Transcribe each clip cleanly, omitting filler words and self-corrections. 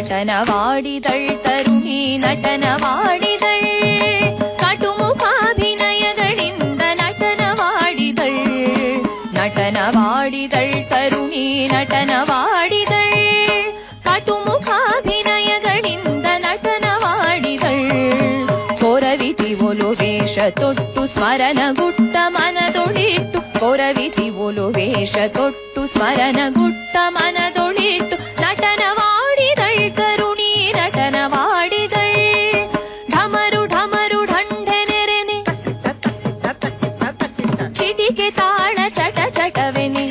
ನಟನವಾಡಿದಳ್ ತರುಣಿ ನಟನವಾಡಿದಳ್ ಕಟುಮುಖಾಭಿನಯಗಳಿಂದ ನಟನವಾಡಿದಳ್ ನಟನವಾಡಿದಳ್ ತರುಣಿ ನಟನವಾಡಿದಳ್ ಕಟುಮುಖಾಭಿನಯಗಳಿಂದ ನಟನವಾಡಿದಳ್ ಕೊರವಿತಿ ಒಲು ವೇಷ ತೊಟ್ಟು ಸ್ಮರಣಗುಟ್ಟ ಮನದೊಳಿಟ್ಟು ಕೊರವಿತಿ ಒಲು ವೇಷ ತೊಟ್ಟು ಸ್ಮರಣಗುಟ್ಟ ಮನದೊಳಿಟ್ಟು ನಟನವಾಡಿದಳ್ ತರುಣಿ ನಟನವಾಡಿದಳ್ ಢಮರು ಢಮರು ಢಂಢೆ ನೆರೆನೆ ಚಿಟಿಕೆ ತಾಳ ಚಟ ಚಟವೆನೆ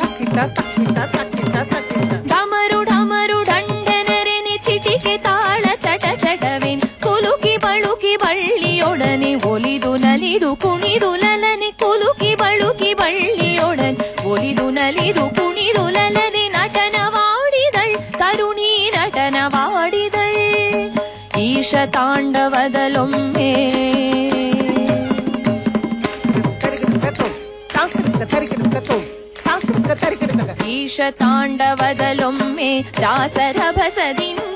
ಢಮರು ಢಮರು ಢಂಢೆ ನೆರೆನೆ ಚಿಟಿಕೆ ತಾಳ ಚಟ ಚಟವೆನೆ ಕುಲುಕಿ ಬಳುಕಿ ಬಳ್ಳಿಯೊಡನೆ ಒಲಿದು ನಲಿದು ಕುಣಿದು ಲಲನೆ ಕುಲುಕಿ ಬಳುಕಿ ಬಳ್ಳಿಯೊಡನೆ ಒಲಿದು ನಲಿದು ಕುಣಿದು ಲಲನೆ ನಟನವಾಡಿದಳ್ ತರುಣಿ ನಟನವಾಡಿದಳ್ ಈಶ ತಾಂಡವದಲೊಮ್ಮೆ ಈಶ ತಾಂಡವದಲೊಮ್ಮೆ ರಾಸರಭಸದಿಂದ